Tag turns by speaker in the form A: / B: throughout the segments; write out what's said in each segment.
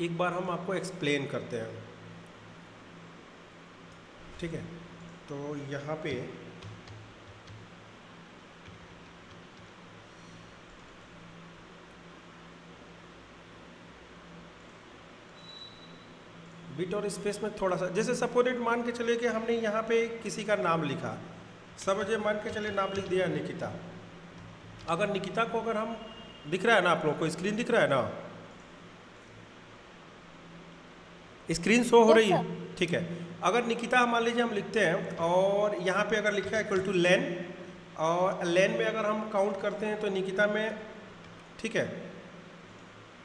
A: एक बार हम आपको एक्सप्लेन करते हैं, ठीक है। तो यहाँ पे बिट और स्पेस में थोड़ा सा, जैसे सपोर्टेड मान के चले कि हमने यहाँ पे किसी का नाम लिखा, समझे, मान के चले नाम लिख दिया निकिता। अगर निकिता को अगर हम, दिख रहा है ना आप लोगों को, स्क्रीन दिख रहा है ना, स्क्रीन शो हो
B: यस
A: रही है,
B: सर।
A: ठीक है। अगर निकिता मान लीजिए हम लिखते हैं और यहाँ पे अगर लिखा है इक्वल टू लेन, और लेन में अगर हम काउंट करते हैं तो निकिता में, ठीक है,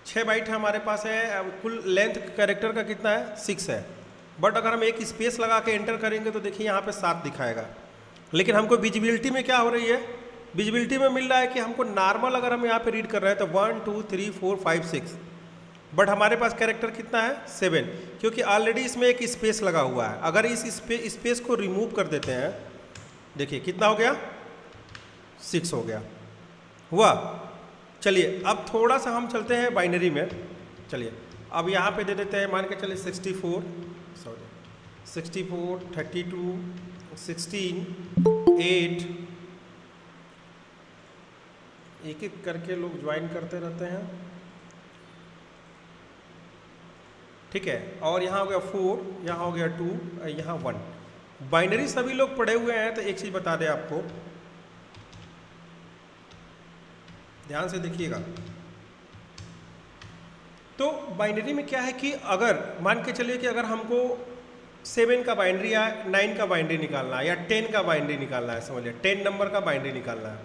A: 6 बाइट हमारे पास है, कुल लेंथ कैरेक्टर का कितना है, 6 है। बट अगर हम एक स्पेस लगा के एंटर करेंगे तो देखिए यहाँ पे 7 दिखाएगा। लेकिन हमको विजिबिलिटी में क्या हो रही है, विजिबिलिटी में मिल रहा है कि हमको नॉर्मल अगर हम यहाँ पे रीड कर रहे हैं तो 1 2 3 4 5 6, बट हमारे पास कैरेक्टर कितना है, 7, क्योंकि ऑलरेडी इसमें एक स्पेस लगा हुआ है। अगर इस स्पेस को रिमूव कर देते हैं, देखिए कितना हो गया, 6 हो गया, हुआ। चलिए अब थोड़ा सा हम चलते हैं बाइनरी में। चलिए अब यहाँ पे दे देते हैं, मान के चलिए 64 32 16 8, एक एक करके लोग ज्वाइन करते रहते हैं, ठीक है। और यहाँ हो गया 4, यहाँ हो गया 2, यहाँ 1। बाइनरी सभी लोग पढ़े हुए हैं तो एक चीज़ बता दें आपको, ध्यान से देखिएगा। तो बाइनरी में क्या है कि अगर मान के चलिए कि अगर हमको 7 का बाइनरी या 9 का बाइनरी निकालना है या 10 का बाइनरी निकालना है, समझिए 10 नंबर का बाइनरी निकालना है,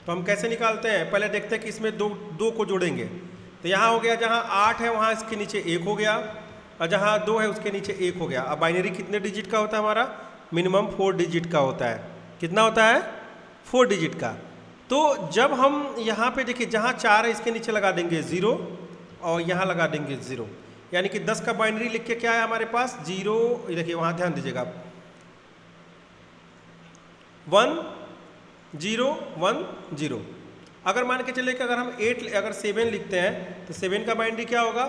A: तो हम कैसे निकालते हैं, पहले देखते हैं कि इसमें दो को जोड़ेंगे। तो यहाँ हो गया, जहाँ 8 है वहाँ इसके नीचे 1 हो गया, और जहाँ 2 है उसके नीचे 1 हो गया। अब बाइनरी कितने डिजिट का होता है हमारा, मिनिमम 4 डिजिट का होता है। कितना होता है, 4 डिजिट का। तो जब हम यहाँ पे देखिए, जहाँ 4 है इसके नीचे लगा देंगे 0 और यहाँ लगा देंगे 0, यानी कि 10 का बाइनरी लिख के क्या है हमारे पास, 0, देखिए वहाँ ध्यान दीजिएगा, 1 0 1 0। अगर मान के चले कि अगर हम 7 लिखते हैं तो 7 का बाइनरी क्या होगा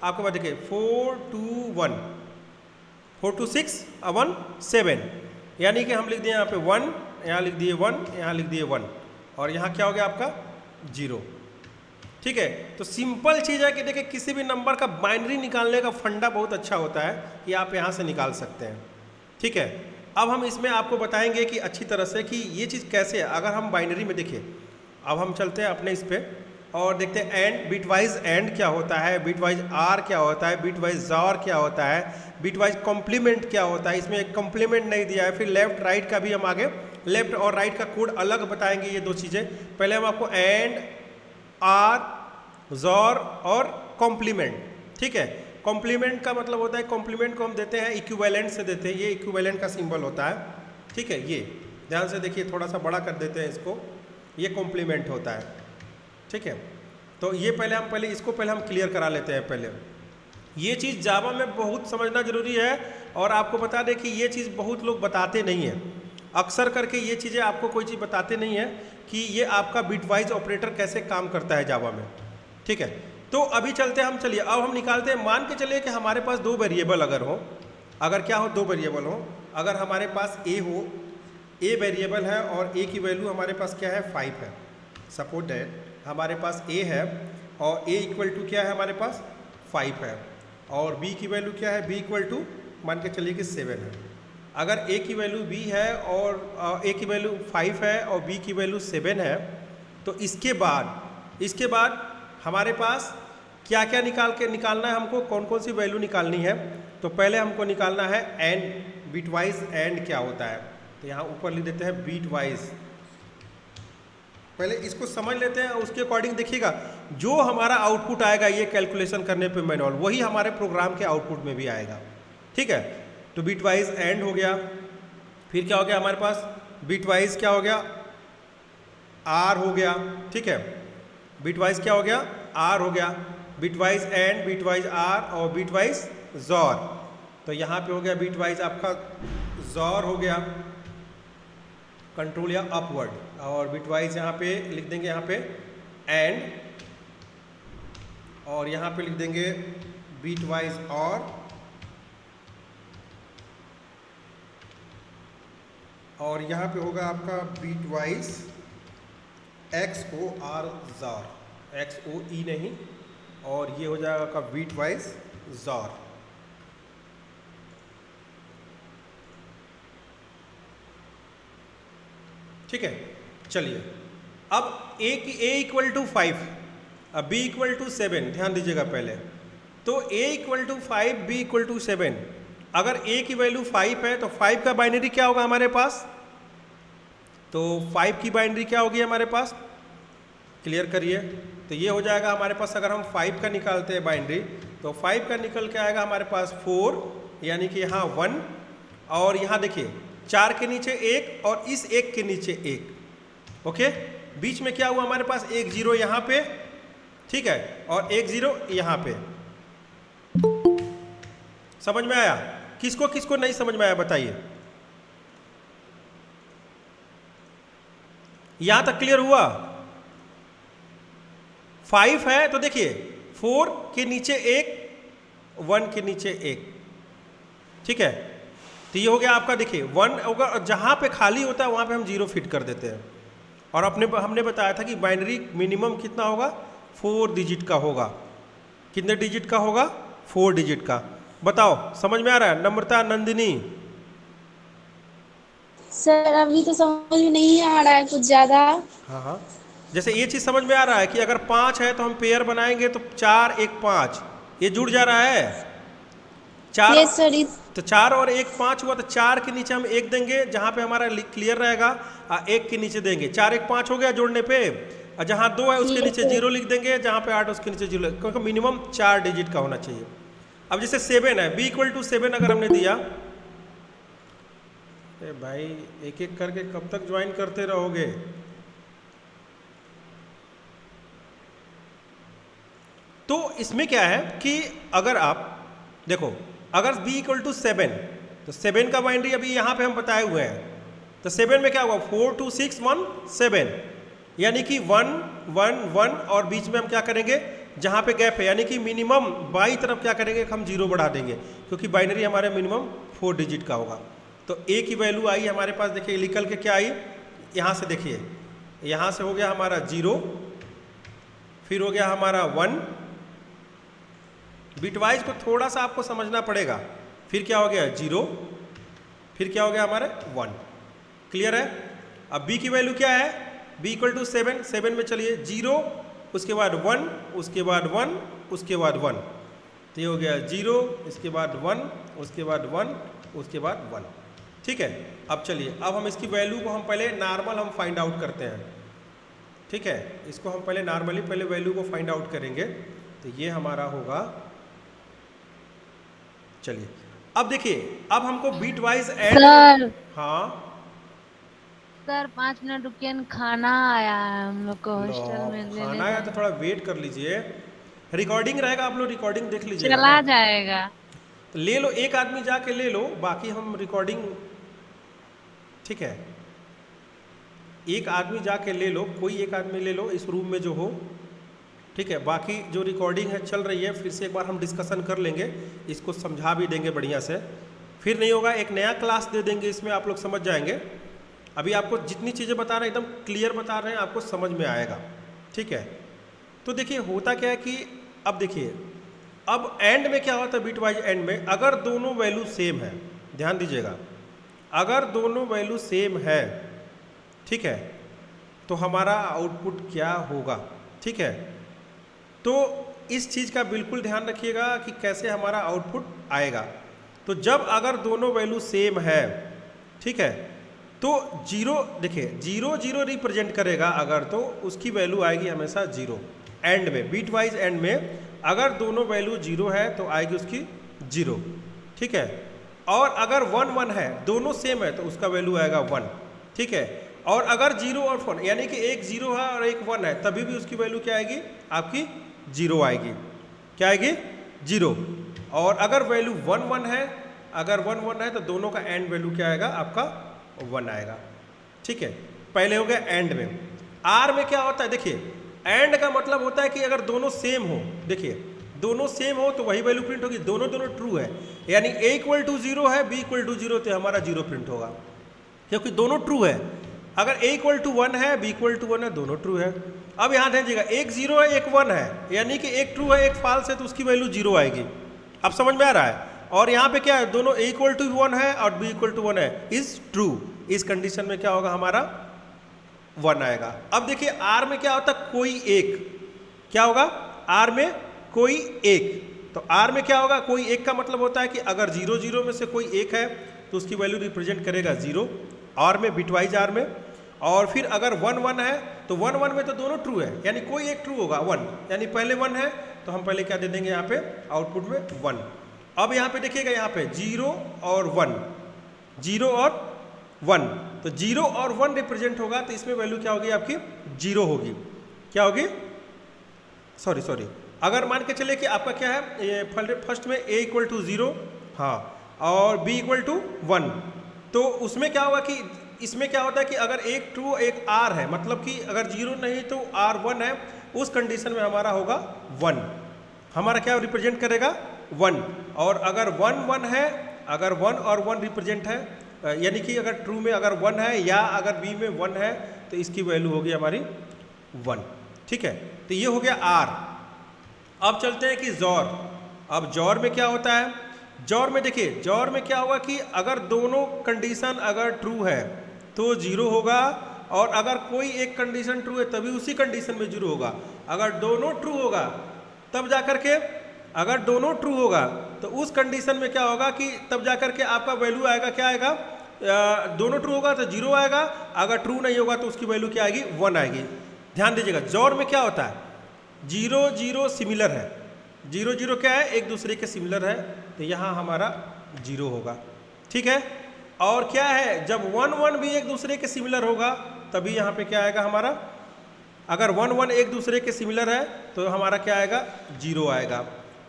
A: आपके पास, देखिए 4 2 1, 4 2 6 1 7, यानी कि हम लिख दिए यहाँ पे 1, यहाँ लिख दिए 1, यहाँ लिख दिए 1, और यहाँ क्या हो गया आपका 0, ठीक है। तो सिंपल चीज़ है कि देखिए किसी भी नंबर का बाइनरी निकालने का फंडा बहुत अच्छा होता है कि आप यहाँ से निकाल सकते हैं, ठीक है। अब हम इसमें आपको बताएंगे कि अच्छी तरह से कि ये चीज़ कैसे है। अगर हम बाइनरी में देखिए, अब हम चलते हैं अपने इस पर और देखते हैं एंड, बिटवाइज एंड क्या होता है, बिटवाइज आर क्या होता है, बिटवाइज जार क्या होता है, बिटवाइज कॉम्प्लीमेंट क्या होता है। इसमें एक कॉम्प्लीमेंट नहीं दिया है। फिर लेफ्ट राइट का भी हम आगे, लेफ्ट और राइट का कोड अलग बताएंगे, ये दो चीज़ें। पहले हम आपको एंड, आर, जार और कॉम्प्लीमेंट, ठीक है। कॉम्प्लीमेंट का मतलब होता है, कॉम्प्लीमेंट को हम देते हैं इक्विवेलेंट से देते हैं, ये इक्विवेलेंट का सिंबल होता है, ठीक है। ये ध्यान से देखिए, थोड़ा सा बड़ा कर देते हैं इसको, ये कॉम्प्लीमेंट होता है, ठीक है। तो ये पहले इसको हम क्लियर करा लेते हैं। पहले ये चीज़ जावा में बहुत समझना जरूरी है, और आपको बता दें कि ये चीज़ बहुत लोग बताते नहीं हैं, अक्सर करके ये चीज़ें आपको कोई चीज़ बताते नहीं है कि ये आपका बिटवाइज ऑपरेटर कैसे काम करता है जावा में, ठीक है। तो अभी चलते हैं हम, चलिए अब हम निकालते हैं। मान के चलिए कि हमारे पास 2 वेरिएबल अगर हो, अगर क्या हो, 2 वेरिएबल हो, अगर हमारे पास ए हो, ए वेरिएबल है और ए की वैल्यू हमारे पास क्या है, 5 है। सपोज दैट हमारे पास ए है और ए इक्वल टू क्या है हमारे पास, 5 है, और बी की वैल्यू क्या है, बी इक्वल टू मान के चलिए कि 7 है। अगर ए की वैल्यू बी है और ए की वैल्यू 5 है और बी की वैल्यू 7 है, तो इसके बाद हमारे पास क्या क्या निकालना है हमको, कौन कौन सी वैल्यू निकालनी है। तो पहले हमको निकालना है एंड, बिटवाइज एंड क्या होता है। तो यहाँ ऊपर लिख देते हैं बिटवाइज। पहले इसको समझ लेते हैं, उसके अकॉर्डिंग देखिएगा जो हमारा आउटपुट आएगा ये कैलकुलेशन करने पे मैनुअल, वही हमारे प्रोग्राम के आउटपुट में भी आएगा, ठीक है। तो बिटवाइज एंड हो गया, फिर क्या हो गया हमारे पास, बिटवाइज क्या हो गया, आर हो गया, ठीक है। बिटवाइज क्या हो गया, आर हो गया, बिटवाइज एंड, बिटवाइज आर और बिटवाइज जॉर। तो यहाँ पे हो गया बिटवाइज आपका जॉर हो गया, कंट्रोल या अपवर्ड, और बिटवाइज यहाँ पे लिख देंगे यहाँ पे एंड, और यहाँ पे लिख देंगे बीट वाइज और यहाँ पे होगा आपका बीट वाइज XOR जार, XOE नहीं, और ये हो जाएगा आपका बीट वाइज जार। ठीक है, चलिए अब A इक्वल टू 5, अब B इक्वल टू 7, ध्यान दीजिएगा पहले। तो A equal to 5, B equal to 7, अगर A की वैल्यू 5 है तो 5 का बाइनरी क्या होगा हमारे पास? तो 5 की बाइनरी क्या होगी हमारे पास? क्लियर करिए। तो ये हो जाएगा हमारे पास, अगर हम 5 का निकालते हैं बाइनरी, तो 5 का निकल के आएगा हमारे पास 4, यानी कि यहाँ 1, और यहाँ देखिए 4 के नीचे 1 और इस 1 के नीचे 1। ओके, बीच में क्या हुआ हमारे पास? 1 0 यहाँ पे, ठीक है, और 1 0 यहाँ पे। समझ में आया? किसको किसको नहीं समझ में आया बताइए। यहां तक क्लियर हुआ? 5 है तो देखिए 4 के नीचे 1, 1 के नीचे 1, ठीक है। तो ये हो गया आपका, देखिए 1 होगा, और जहां पे खाली होता है वहां पे हम 0 फिट कर देते हैं। और हमने बताया था कि बाइनरी मिनिमम कितना होगा? 4 डिजिट का होगा। कितने डिजिट का होगा? 4 डिजिट का। बताओ, समझ में आ रहा है? नम्रता, नंदिनी?
B: सर अभी तो समझ में नहीं आ रहा है कुछ ज्यादा।
A: हाँ हाँ, जैसे ये चीज समझ में आ रहा है कि अगर 5 है तो हम पेयर बनाएंगे तो 4 1 5, ये जुड़ जा रहा है 4।
B: Yes sir.
A: तो 4 और 1 5 हुआ, तो 4 के नीचे हम 1 देंगे जहां पे हमारा क्लियर रहेगा, 1 के नीचे देंगे, 4 1 5 हो गया जोड़ने पे। और जहां 2 है उसके नीचे 0 लिख देंगे, जहां पे 8 उसके नीचे 0, क्योंकि मिनिमम 4 डिजिट का होना चाहिए। अब जैसे 7 है, B इक्वल टू 7 अगर हमने दिया, भाई एक एक करके कब तक ज्वाइन करते रहोगे? तो इसमें क्या है कि अगर आप देखो, अगर B इक्वल टू 7, तो 7 का बाइनरी अभी यहाँ पे हम बताए हुए हैं। तो 7 में क्या होगा? 4 2 6 1 7, यानी कि 1 1 1, और बीच में हम क्या करेंगे? जहाँ पे गैप है, यानी कि मिनिमम बाई तरफ क्या करेंगे? हम 0 बढ़ा देंगे, क्योंकि बाइनरी हमारे मिनिमम 4 डिजिट का होगा। तो A की वैल्यू आई हमारे पास, देखिए निकल के क्या आई? यहाँ से देखिए, यहाँ से हो गया हमारा 0, फिर हो गया हमारा 1, बिटवाइज को थोड़ा सा आपको समझना पड़ेगा। फिर क्या हो गया? 0, फिर क्या हो गया हमारे? 1। क्लियर है? अब B की वैल्यू क्या है? B इक्वल टू 7, 7 में चलिए 0, उसके बाद 1, उसके बाद 1, उसके बाद 1, तो ये हो गया 0, इसके बाद 1, उसके बाद 1, उसके बाद 1। ठीक है, अब चलिए, अब हम इसकी वैल्यू को हम पहले नॉर्मल हम फाइंड आउट करते हैं। ठीक है, इसको हम पहले नॉर्मली पहले वैल्यू को फाइंड आउट करेंगे। तो ये हमारा होगा, चलिए अब देखिए, अब हमको बीट वाइज एड।
C: सर
A: हाँ
C: सर 5 मिनट रुकिए न, खाना आया है हम लोग को हॉस्टल में लेने
A: खाना आया तो थोड़ा वेट कर लीजिए, रिकॉर्डिंग रहेगा, आप लोग रिकॉर्डिंग देख लीजिएगा
C: चला
A: ना।
C: जाएगा।
A: तो ले लो, एक आदमी जाके ले लो, बाकी हम रिकॉर्डिंग, ठीक है, एक आदमी जाके ले लो, कोई एक आदमी ले लो इस रूम में जो हो, ठीक है। बाकी जो रिकॉर्डिंग है चल रही है, फिर से एक बार हम डिस्कशन कर लेंगे, इसको समझा भी देंगे बढ़िया से। फिर नहीं होगा, एक नया क्लास दे देंगे, इसमें आप लोग समझ जाएंगे। अभी आपको जितनी चीज़ें बता रहे हैं एकदम क्लियर बता रहे हैं, आपको समझ में आएगा। ठीक है, तो देखिए होता क्या है कि अब देखिए, अब एंड में क्या होता है, बीट वाइज एंड में अगर दोनों वैल्यू सेम है, ध्यान दीजिएगा, अगर दोनों वैल्यू सेम है, ठीक है, तो हमारा आउटपुट क्या होगा। ठीक है, तो इस चीज़ का बिल्कुल ध्यान रखिएगा कि कैसे हमारा आउटपुट आएगा। तो जब अगर दोनों वैल्यू सेम है, ठीक है, तो 0, देखिए 0 0 रिप्रेजेंट करेगा अगर, तो उसकी वैल्यू आएगी हमेशा 0 एंड में, बीट वाइज एंड में अगर दोनों वैल्यू 0 है तो आएगी उसकी 0। ठीक है, और अगर 1 1 है, दोनों सेम है, तो उसका वैल्यू आएगा 1। ठीक है, और अगर 0 और 1 यानी कि एक 0 है और एक 1 है, तभी भी उसकी वैल्यू क्या आएगी आपकी? 0 आएगी। क्या आएगी? 0। और अगर वैल्यू 1 1 है, अगर 1 1 है, तो दोनों का एंड वैल्यू क्या आएगा आपका? 1 आएगा। ठीक है, पहले हो गया एंड में। आर में क्या होता है, देखिए एंड का मतलब होता है कि अगर दोनों सेम हो, देखिए दोनों सेम हो तो वही वैल्यू प्रिंट होगी, दोनों ट्रू है, यानी a इक्वल टू 0 है, b इक्वल टू 0 तो हमारा 0 प्रिंट होगा, क्योंकि दोनों ट्रू है। अगर a इक्वल टू 1 है, b इक्वल टू 1 है, दोनों ट्रू है। अब यहाँ ध्यान दीजिएगा, एक 0 है, एक 1 है, यानी कि एक ट्रू है एक फॉल्स है, तो उसकी वैल्यू 0 आएगी। अब समझ में आ रहा है? और यहाँ पे क्या है, दोनों a इक्वल टू 1 है और b इक्वल टू 1 है, इज ट्रू। इस कंडीशन में क्या होगा, हमारा 1 आएगा। अब देखिए r में क्या होता है, कोई एक, क्या होगा r में कोई एक, तो r में क्या होगा, कोई एक का मतलब होता है कि अगर 0 0 में से कोई एक है तो उसकी वैल्यू रिप्रेजेंट करेगा 0 r में, बिटवाइज r में। और फिर अगर 1 1 है तो 1 1 में तो दोनों ट्रू है, यानी कोई एक ट्रू होगा 1, यानी पहले 1 है तो हम पहले क्या दे देंगे यहाँ पे आउटपुट में 1। अब यहाँ पे देखिएगा, यहाँ पे 0 और 1, 0 और 1, तो 0 और 1 रिप्रेजेंट होगा, तो इसमें वैल्यू क्या होगी आपकी 0 होगी। क्या होगी, सॉरी, अगर मान के चले कि आपका क्या है, ये फर्स्ट में a इक्वल टू 0, हाँ, और b इक्वल टू 1, तो उसमें क्या होगा कि इसमें क्या होता है कि अगर एक ट्रू एक r है, मतलब कि अगर 0 नहीं तो r 1 है, उस कंडीशन में हमारा होगा 1, हमारा क्या रिप्रेजेंट करेगा 1। और अगर 1 1 है, अगर 1 और 1 रिप्रेजेंट है, यानी कि अगर ट्रू में अगर 1 है या अगर b में 1 है, तो इसकी वैल्यू होगी हमारी 1। ठीक है, तो ये हो गया r। अब चलते हैं कि जॉर। अब जॉर में क्या होता है, जॉर में देखिए, जॉर में क्या होगा कि अगर दोनों कंडीशन अगर ट्रू है तो 0 होगा, और अगर कोई एक कंडीशन ट्रू है तभी उसी कंडीशन में 0 होगा। अगर दोनों ट्रू होगा तब जाकर के, अगर दोनों ट्रू होगा तो उस कंडीशन में क्या होगा कि तब जाकर के आपका वैल्यू आएगा, क्या आएगा, दोनों ट्रू होगा तो 0 आएगा, अगर ट्रू नहीं होगा तो उसकी वैल्यू क्या आएगी, 1 आएगी। ध्यान दीजिएगा, जॉर में क्या होता है, 0 0 सिमिलर है, 0 0 क्या है, एक दूसरे के सिमिलर है, तो यहाँ हमारा 0 होगा। ठीक है, और क्या है, जब 1 1 भी एक दूसरे के सिमिलर होगा तभी यहाँ पे क्या आएगा हमारा, अगर 1 1 एक दूसरे के सिमिलर है तो हमारा क्या आएगा, 0 आएगा।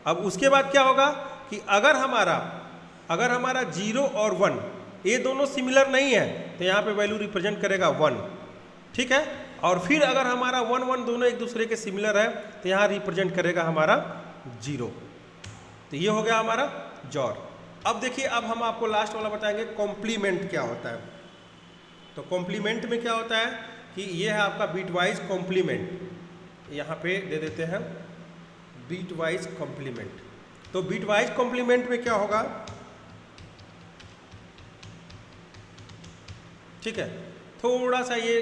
A: अब उसके बाद क्या होगा कि अगर हमारा 0 और 1 ये दोनों सिमिलर नहीं है तो यहाँ पे वैल्यू रिप्रेजेंट करेगा 1। ठीक है, और फिर अगर हमारा 1 1 दोनों एक दूसरे के सिमिलर है तो यहाँ रिप्रेजेंट करेगा हमारा 0। तो ये हो गया हमारा जॉर। अब देखिए, अब हम आपको लास्ट वाला बताएंगे, कॉम्प्लीमेंट क्या होता है। तो कॉम्प्लीमेंट में क्या होता है कि ये है आपका बिटवाइज कॉम्प्लीमेंट, यहाँ पे दे देते हैं बिटवाइज कॉम्प्लीमेंट। तो बिटवाइज कॉम्प्लीमेंट में क्या होगा, ठीक है, थोड़ा सा ये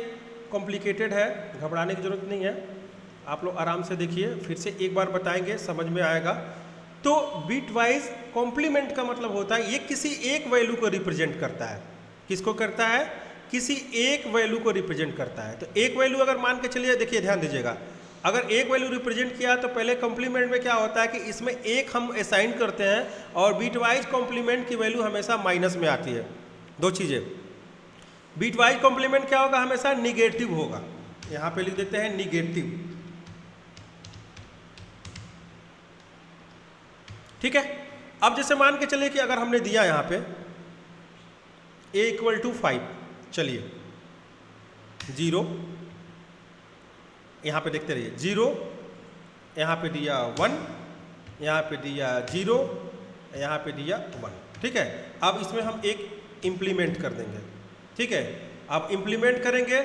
A: कॉम्प्लिकेटेड है, घबराने की जरूरत नहीं है, आप लोग आराम से देखिए, फिर से एक बार बताएंगे समझ में आएगा। तो बिटवाइज कॉम्प्लीमेंट का मतलब होता है ये किसी एक वैल्यू को रिप्रेजेंट करता है। किसको करता है, किसी एक वैल्यू को रिप्रेजेंट करता है। तो एक वैल्यू अगर मान के चलिए, देखिए ध्यान दीजिएगा, अगर एक वैल्यू रिप्रेजेंट किया तो पहले कॉम्प्लीमेंट में क्या होता है कि इसमें एक हम असाइन करते हैं, और बिटवाइज कॉम्प्लीमेंट की वैल्यू हमेशा माइनस में आती है। दो चीज़ें, बिटवाइज कॉम्प्लीमेंट क्या होगा, हमेशा निगेटिव होगा, यहाँ पे लिख देते हैं निगेटिव। ठीक है, अब जैसे मान के चलिए कि अगर हमने दिया यहाँ पे a इक्वल टू 5, चलिए 0, यहाँ पे देखते रहिए 0, यहाँ पे दिया 1, यहाँ पे दिया 0, यहाँ पे दिया 1। ठीक है, अब इसमें हम एक इम्प्लीमेंट कर देंगे। ठीक है, अब इम्प्लीमेंट करेंगे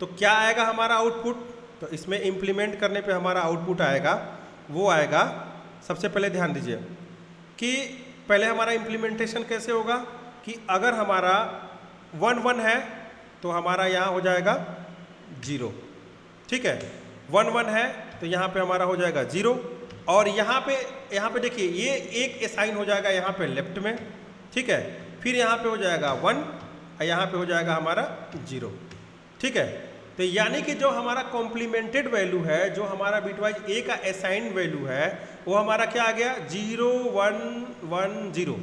A: तो क्या आएगा हमारा आउटपुट, तो इसमें इम्प्लीमेंट करने पे हमारा आउटपुट आएगा, वो आएगा, सबसे पहले ध्यान दीजिए कि पहले हमारा इम्प्लीमेंटेशन कैसे होगा कि अगर हमारा 1 1 है तो हमारा यहाँ हो जाएगा 0। ठीक है, 1 1 है तो यहाँ पे हमारा हो जाएगा 0, और यहाँ पे देखिए ये एक असाइन हो जाएगा यहाँ पे लेफ्ट में। ठीक है, फिर यहाँ पे हो जाएगा 1 और यहाँ पे हो जाएगा हमारा 0। ठीक है, तो यानी कि जो हमारा कॉम्प्लीमेंटेड वैल्यू है, जो हमारा बिटवाइज ए का असाइंड वैल्यू है, वो हमारा क्या आ गया 0 1 1 0,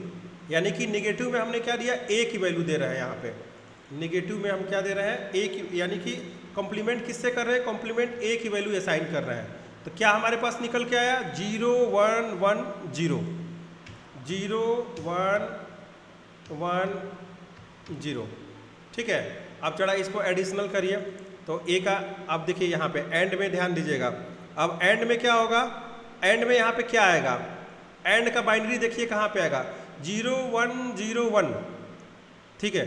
A: यानी कि निगेटिव में हमने क्या दिया, ए की वैल्यू दे रहे हैं। यहाँ पे निगेटिव में हम क्या दे रहे हैं, ए की, यानी कि कॉम्प्लीमेंट किससे कर रहे हैं, कॉम्प्लीमेंट ए की वैल्यू असाइन कर रहे हैं। तो क्या हमारे पास निकल के आया 0 1 1 0, 0 1 1 0। ठीक है, अब चला इसको एडिशनल करिए, तो ए का, अब देखिए यहाँ पे एंड में ध्यान दीजिएगा, अब एंड में क्या होगा एंड में यहाँ पे क्या आएगा, एंड का बाइनरी देखिए कहाँ पे आएगा, 0 1 0 1, ठीक है,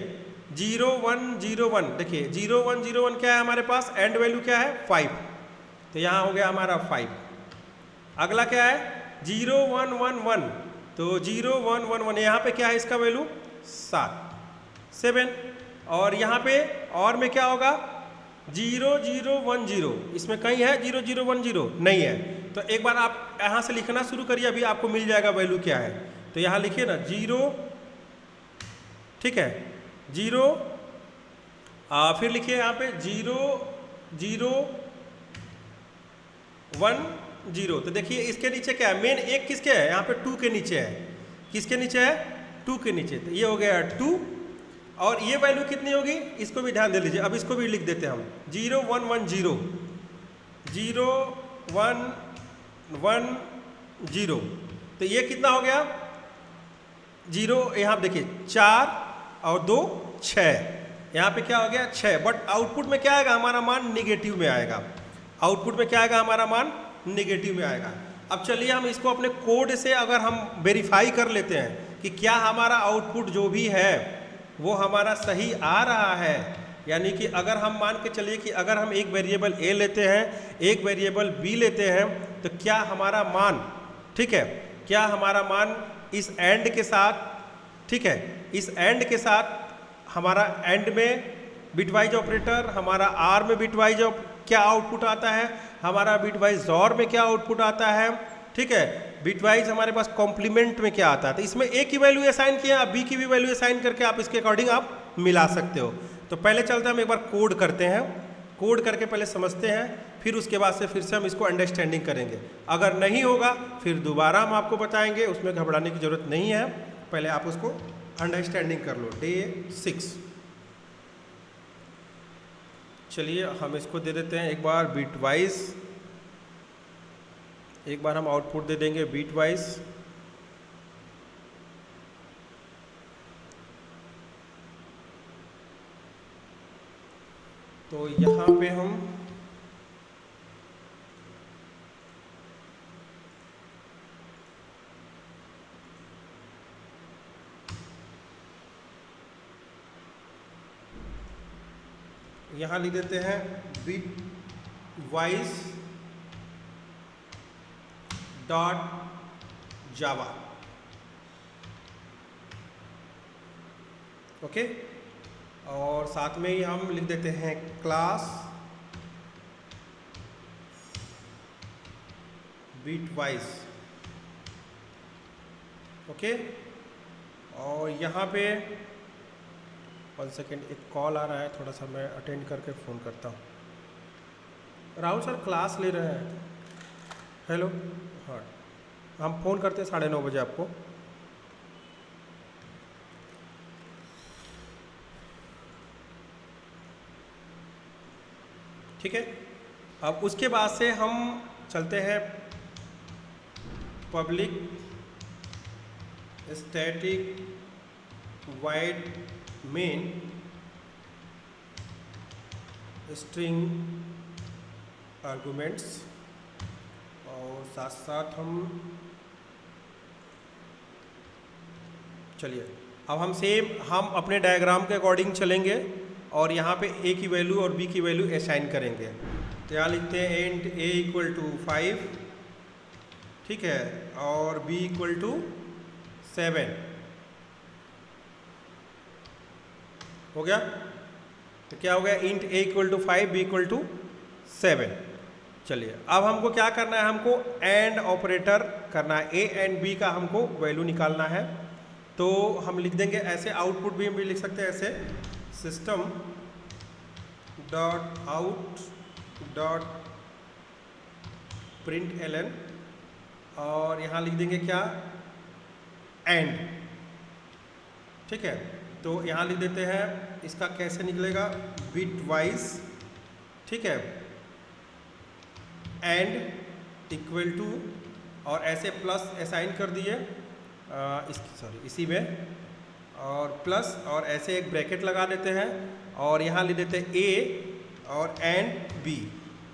A: 0 1 0 1, देखिए 0 1 0 1 क्या है हमारे पास, एंड वैल्यू क्या है 5, तो यहाँ हो गया हमारा 5। अगला क्या है 0 1 1 1, तो 0 1 1 1 यहाँ पे क्या है इसका वैल्यू 7। और यहाँ पे और में क्या होगा 0 0 1 0, इसमें कहीं है 0 0 1 0 नहीं है, तो एक बार आप यहाँ से लिखना शुरू करिए, अभी आपको मिल जाएगा वैल्यू क्या है। तो यहाँ लिखिए ना 0, ठीक है 0, फिर लिखिए यहाँ पे 0 0 1 0, तो देखिए इसके नीचे क्या है, मेन एक किसके है यहाँ पे 2 के नीचे है, किसके नीचे है 2 के नीचे, तो ये हो गया 2। और ये वैल्यू कितनी होगी इसको भी ध्यान दे लीजिए, अब इसको भी लिख देते हैं हम 0 1 1 0 0 1 1 0, तो ये कितना हो गया 0, यहाँ देखिए 4 और 2 6, यहाँ पे क्या हो गया 6, बट आउटपुट में क्या आएगा हमारा मान निगेटिव में आएगा, आउटपुट में क्या आएगा हमारा मान निगेटिव में आएगा। अब चलिए हम इसको अपने कोड से अगर हम वेरीफाई कर लेते हैं कि क्या हमारा आउटपुट जो भी है वो हमारा सही आ रहा है, यानी कि अगर हम मान के चलिए कि अगर हम एक वेरिएबल a लेते हैं एक वेरिएबल b लेते हैं, तो क्या हमारा मान, ठीक है, क्या हमारा मान इस एंड के साथ, ठीक है, इस एंड के साथ हमारा एंड में बिटवाइज ऑपरेटर, हमारा आर में बिटवाइज क्या आउटपुट आता है, हमारा बिटवाइज और में क्या आउटपुट आता है, ठीक है, बिटवाइज हमारे पास कॉम्प्लीमेंट में क्या आता है, तो इसमें ए की वैल्यू असाइन किया, आप बी की भी वैल्यू असाइन करके आप इसके अकॉर्डिंग आप मिला सकते हो। तो पहले चलते हम एक बार कोड करते हैं, कोड करके पहले समझते हैं, फिर उसके बाद से फिर से हम इसको अंडरस्टैंडिंग करेंगे। अगर नहीं होगा फिर दोबारा हम आपको बताएंगे, उसमें घबराने की जरूरत नहीं है, पहले आप उसको अंडरस्टैंडिंग कर लो। डे 6, चलिए हम इसको दे देते हैं एक बार बीट वाइज, एक बार हम आउटपुट दे देंगे बीट वाइज। तो यहाँ पे हम यहाँ लिख देते हैं बिट वाइज डॉट जावा, ओके, और साथ में ही हम लिख देते हैं क्लास बिट वाइज, ओके। और यहाँ पे 1 सेकेंड, एक कॉल आ रहा है, थोड़ा सा मैं अटेंड करके फ़ोन करता हूँ। राहुल सर क्लास ले रहे हैं, हेलो, हाँ हम फ़ोन करते हैं 9:30 बजे आपको। ठीक है, अब उसके बाद से हम चलते हैं public static wide main string arguments, और साथ साथ हम चलिए अब हम अपने डायग्राम के अकॉर्डिंग चलेंगे और यहाँ पे a की वैल्यू और b की वैल्यू असाइन करेंगे। तो यहाँ लिखते हैं इंट a इक्वल टू 5, ठीक है, और b इक्वल टू 7, हो गया। तो क्या हो गया, int a equal to 5 b equal to 7। चलिए अब हमको क्या करना है, हमको एंड ऑपरेटर करना है, a एंड b का हमको वैल्यू निकालना है। तो हम लिख देंगे ऐसे, आउटपुट भी हम भी लिख सकते हैं ऐसे, system dot out dot println, और यहाँ लिख देंगे क्या, एंड, ठीक है। तो यहाँ लिख देते हैं इसका कैसे निकलेगा, बिट वाइज, ठीक है, एंड इक्वल टू, और ऐसे प्लस असाइन कर दिए इसी में, और प्लस, और ऐसे एक ब्रैकेट लगा देते हैं, और यहाँ लिख देते हैं ए और and B,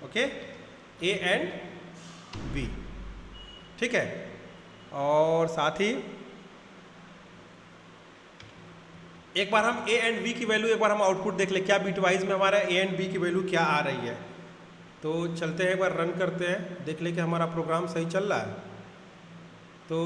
A: okay, A and B, ठीक है। और साथ ही एक बार हम ए एंड बी की वैल्यू एक बार हम आउटपुट देख ले, क्या बिट वाइज में हमारा ए एंड बी की वैल्यू क्या आ रही है। तो चलते हैं एक बार रन करते हैं, देख ले कि हमारा प्रोग्राम सही चल रहा है। तो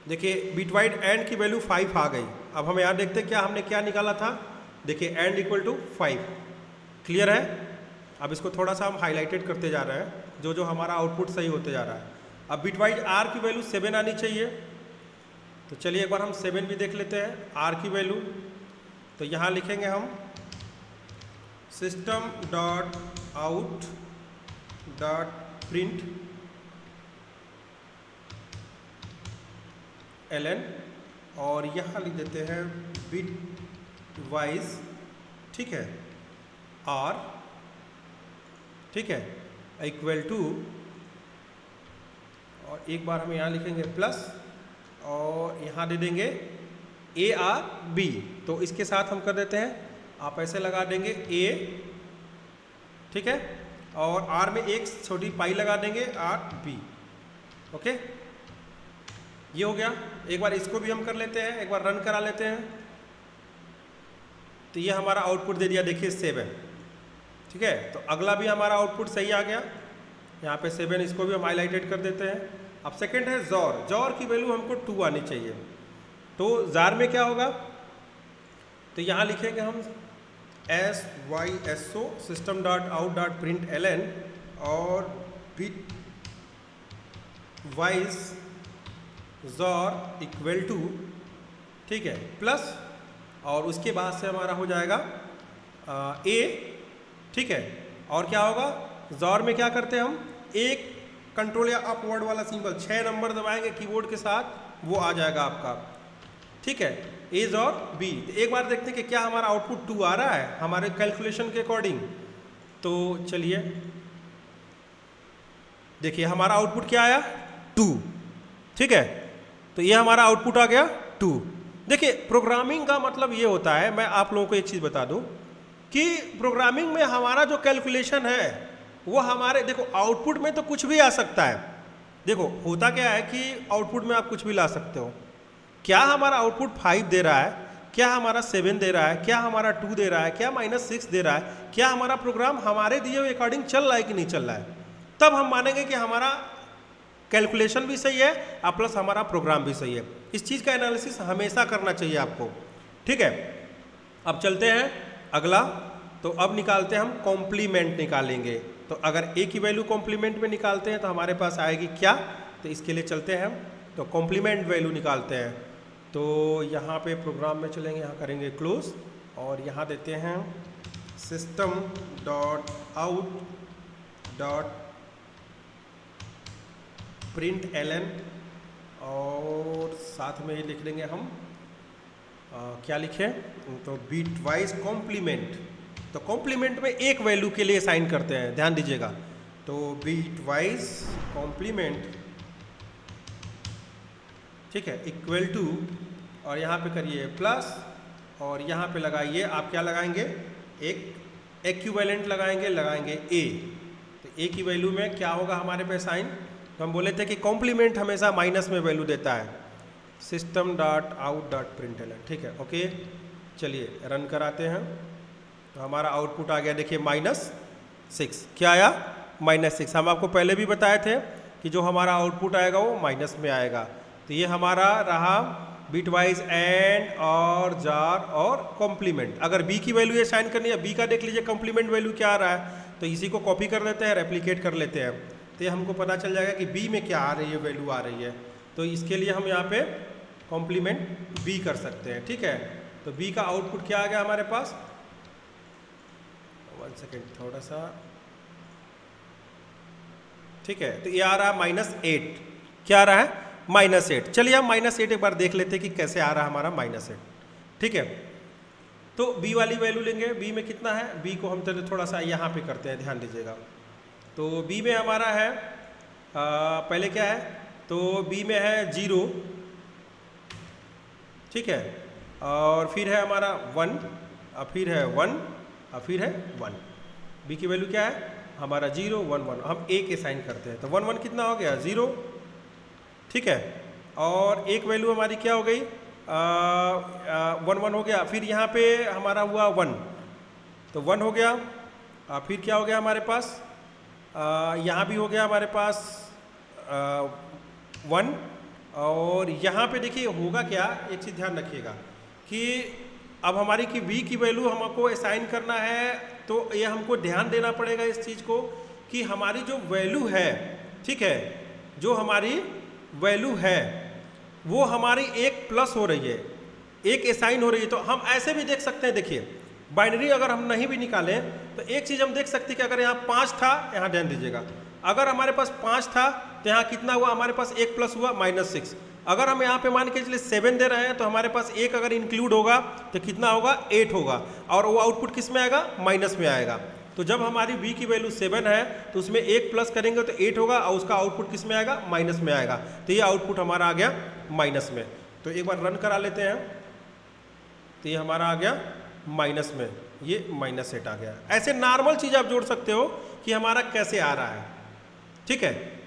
A: देखिए बिटवाइड एंड की वैल्यू 5 आ गई। अब हम यहाँ देखते हैं क्या हमने क्या निकाला था। देखिए एंड इक्वल टू 5, क्लियर है। अब इसको थोड़ा सा हम हाईलाइटेड करते जा रहे हैं, जो जो हमारा आउटपुट सही होते जा रहा है। अब बिटवाइड आर की वैल्यू 7 आनी चाहिए। तो चलिए एक बार हम 7 भी देख लेते हैं आर की वैल्यू। तो यहाँ लिखेंगे हम system dot out dot print ln और यहाँ लिख देते हैं बिट वाइज, ठीक है, आर, ठीक है, इक्वल टू, और एक बार हम यहाँ लिखेंगे प्लस और यहाँ दे देंगे ए आर बी। तो इसके साथ हम कर देते हैं, आप ऐसे लगा देंगे ए, ठीक है, और आर में एक छोटी पाई लगा देंगे आर बी। ओके, ये हो गया। एक बार इसको भी हम कर लेते हैं, एक बार रन करा लेते हैं। तो ये हमारा आउटपुट दे दिया, देखिए 7, ठीक है। तो अगला भी हमारा आउटपुट सही आ गया, यहाँ पे 7, इसको भी हम हाईलाइटेड कर देते हैं। अब सेकंड है जॉर। जॉर की वैल्यू हमको 2 आनी चाहिए। तो जार में क्या होगा, तो यहाँ लिखेंगे हम SYSO system dot out dot print ln और bitwise XOR equal to, ठीक है, प्लस, और उसके बाद से हमारा हो जाएगा ए, ठीक है। और क्या होगा, जॉर में क्या करते हैं हम, एक कंट्रोल या अपवर्ड वाला सिंबल 6 नंबर दबाएंगे कीबोर्ड के साथ, वो आ जाएगा आपका, ठीक है, ए और बी। एक बार देखते हैं कि क्या हमारा आउटपुट 2 आ रहा है हमारे कैलकुलेशन के अकॉर्डिंग। तो चलिए देखिए हमारा आउटपुट क्या आया, 2, ठीक है। तो ये हमारा आउटपुट आ गया 2। देखिए प्रोग्रामिंग का मतलब ये होता है, मैं आप लोगों को एक चीज़ बता दूं कि प्रोग्रामिंग में हमारा जो कैलकुलेशन है वो हमारे, देखो आउटपुट में तो कुछ भी आ सकता है। देखो होता क्या है कि आउटपुट में आप कुछ भी ला सकते हो। क्या हमारा आउटपुट 5 दे रहा है, क्या हमारा 7 दे रहा है, क्या हमारा 2 दे रहा है, क्या -6 दे रहा है, क्या हमारा प्रोग्राम हमारे दिए हुए अकॉर्डिंग चल रहा है कि नहीं चल रहा है, तब हम मानेंगे कि हमारा कैलकुलेशन भी सही है और प्लस हमारा प्रोग्राम भी सही है। इस चीज़ का एनालिसिस हमेशा करना चाहिए आपको, ठीक है। अब चलते हैं अगला। तो अब निकालते हैं हम कॉम्प्लीमेंट निकालेंगे। तो अगर ए की वैल्यू कॉम्प्लीमेंट में निकालते हैं तो हमारे पास आएगी क्या, तो इसके लिए चलते हैं हम, तो कॉम्प्लीमेंट वैल्यू निकालते हैं। तो यहाँ पे प्रोग्राम में चलेंगे, यहाँ करेंगे क्लोज और यहाँ देते हैं system dot out dot print ln और साथ में ही लिख लेंगे हम क्या लिखें, तो बिट वाइज कॉम्प्लीमेंट। तो कॉम्प्लीमेंट में एक वैल्यू के लिए साइन करते हैं, ध्यान दीजिएगा। तो बिट वाइज कॉम्प्लीमेंट, ठीक है, इक्वल टू, और यहाँ पे करिए प्लस और यहाँ पे लगाइए, आप क्या लगाएंगे, एक एक्विवेलेंट लगाएंगे ए। तो ए की वैल्यू में क्या होगा हमारे पे साइन, तो हम बोले थे कि कॉम्प्लीमेंट हमेशा माइनस में वैल्यू देता है, system dot out dot print ln, ठीक है। ओके, चलिए रन कराते हैं। तो हमारा आउटपुट आ गया, देखिए -6। क्या आया, -6। हम आपको पहले भी बताए थे कि जो हमारा आउटपुट आएगा वो माइनस में आएगा। तो ये हमारा रहा बिट वाइज एंड और जार और कॉम्प्लीमेंट। अगर बी की वैल्यू ये साइन करनी है, बी का देख लीजिए कॉम्प्लीमेंट वैल्यू क्या आ रहा है, तो इसी को कॉपी कर लेते हैं, रेप्लिकेट कर लेते हैं, तो ये हमको पता चल जाएगा कि बी में क्या आ रही है, वैल्यू आ रही है। तो इसके लिए हम यहाँ पे कॉम्प्लीमेंट बी कर सकते हैं, ठीक है। तो बी का आउटपुट क्या आ गया हमारे पास, 1 सेकेंड थोड़ा सा, ठीक है। तो ये आ रहा है -8। क्या आ रहा है, -8। चलिए हम -8 एक बार देख लेते हैं कि कैसे आ रहा है हमारा -8, ठीक है। तो बी वाली वैल्यू लेंगे, बी में कितना है, बी को हम थोड़ा सा यहाँ पे करते हैं, ध्यान दीजिएगा। तो बी में हमारा है पहले क्या है, तो बी में है 0, ठीक है। और फिर है हमारा 1, और फिर है 1, और फिर है 1। बी की वैल्यू क्या है हमारा 0 1 1, हम ए के साइन करते हैं तो 1 1 कितना हो गया 0, ठीक है। और एक वैल्यू हमारी क्या हो गई 1 1 हो गया, फिर यहाँ पे हमारा हुआ 1 तो 1 हो गया, फिर क्या हो गया हमारे पास यहाँ भी हो गया हमारे पास 1, और यहाँ पे देखिए होगा क्या, एक चीज़ ध्यान रखिएगा कि अब हमारी की v की वैल्यू हमको असाइन करना है तो ये हमको ध्यान देना पड़ेगा इस चीज़ को कि हमारी जो वैल्यू है, ठीक है, जो हमारी वैल्यू है वो हमारी एक प्लस हो रही है, एक असाइन हो रही है। तो हम ऐसे भी देख सकते हैं, देखिए बाइनरी अगर हम नहीं भी निकालें तो एक चीज़ हम देख सकते हैं कि अगर यहाँ 5 था, यहाँ ध्यान दीजिएगा, अगर हमारे पास 5 था तो यहाँ कितना हुआ हमारे पास एक प्लस हुआ -6। अगर हम यहाँ पे मान के चलिए 7 दे रहे हैं तो हमारे पास एक अगर इंक्लूड होगा तो कितना होगा 8 होगा, और वो आउटपुट किस में आएगा माइनस में आएगा। तो जब हमारी v की वैल्यू 7 है तो उसमें एक प्लस करेंगे तो 8 होगा और उसका आउटपुट किस में आएगा माइनस में आएगा, तो ये आउटपुट हमारा आ गया माइनस में। तो एक बार रन करा लेते हैं तो ये हमारा आ गया माइनस में, ये -8 आ गया। ऐसे नॉर्मल चीज़ आप जोड़ सकते हो कि हमारा कैसे आ रहा है, ठीक है,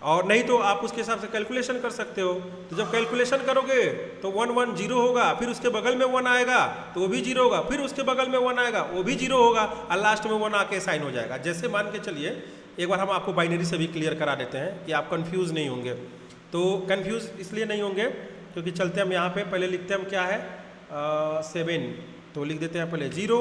A: और नहीं तो आप उसके हिसाब से कैलकुलेशन कर सकते हो। तो जब कैलकुलेशन करोगे तो 1 1 0 होगा, फिर उसके बगल में 1 आएगा तो वो भी 0 होगा, फिर उसके बगल में 1 आएगा वो भी 0 होगा, और लास्ट में 1 आके साइन हो जाएगा। जैसे मान के चलिए एक बार हम आपको बाइनरी से भी क्लियर करा देते हैं कि आप कन्फ्यूज़ नहीं होंगे। तो कन्फ्यूज़ इसलिए नहीं होंगे क्योंकि चलते हम यहाँ पे पहले लिखते हैं हम क्या है 7, तो लिख देते हैं पहले 0,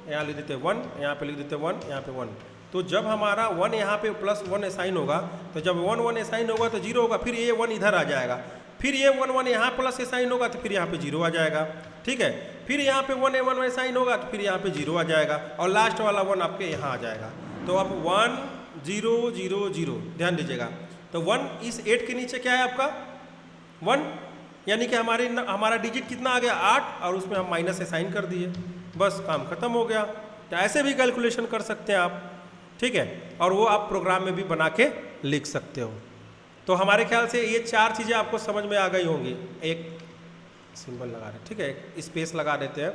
A: यहाँ लिख देते हैं 1, यहाँ पे लिख देते हैं 1, यहाँ पे 1। तो जब हमारा 1 यहाँ पे +1 असाइन होगा तो जब 1 1 असाइन होगा तो 0 होगा, फिर ये 1 इधर आ जाएगा, फिर ये 1 1 यहाँ प्लस असाइन होगा तो फिर यहाँ पे 0 आ जाएगा, ठीक है, फिर यहाँ पे 1 1 असाइन होगा तो फिर यहाँ पे 0 आ जाएगा, और लास्ट वाला 1 आपके यहाँ आ जाएगा। तो अब 1 0 0 0 ध्यान दीजिएगा। तो 1 इस 8 के नीचे क्या है आपका 1, यानी कि हमारा डिजिट कितना आ गया 8, और उसमें हम माइनस असाइन कर दिए, बस काम खत्म हो गया। तो ऐसे भी कैलकुलेशन कर सकते हैं आप, ठीक है, और वो आप प्रोग्राम में भी बना के लिख सकते हो। तो हमारे ख्याल से ये 4 चीज़ें आपको समझ में आ गई होंगी। एक सिंबल लगा रहे, ठीक है, एक स्पेस लगा देते हैं,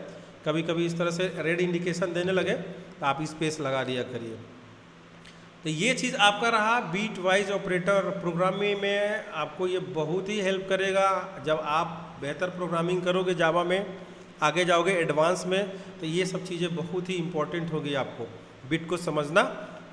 A: कभी कभी इस तरह से रेड इंडिकेशन देने लगे तो आप स्पेस लगा दिया करिए। तो ये चीज़ आपका रहा बीट वाइज ऑपरेटर। प्रोग्रामिंग में आपको ये बहुत ही हेल्प करेगा। जब आप बेहतर प्रोग्रामिंग करोगे जावा में, आगे जाओगे एडवांस में, तो ये सब चीज़ें बहुत ही इंपॉर्टेंट होगी आपको बिट को समझना।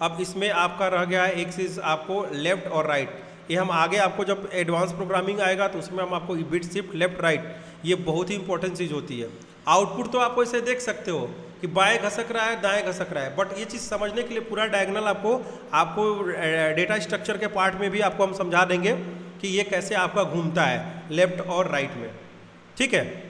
A: अब इसमें आपका रह गया है एक चीज़ आपको लेफ़्ट और राइट, ये हम आगे आपको जब एडवांस प्रोग्रामिंग आएगा तो उसमें हम आपको बिट शिफ्ट लेफ्ट राइट, ये बहुत ही इंपॉर्टेंट चीज़ होती है। आउटपुट तो आप ऐसे देख सकते हो कि बाएं घसक रहा है दाएं घसक रहा है, बट ये चीज़ समझने के लिए पूरा डायगोनल आपको डेटा स्ट्रक्चर के पार्ट में भी आपको हम समझा देंगे कि ये कैसे आपका घूमता है लेफ्ट और राइट में, ठीक है।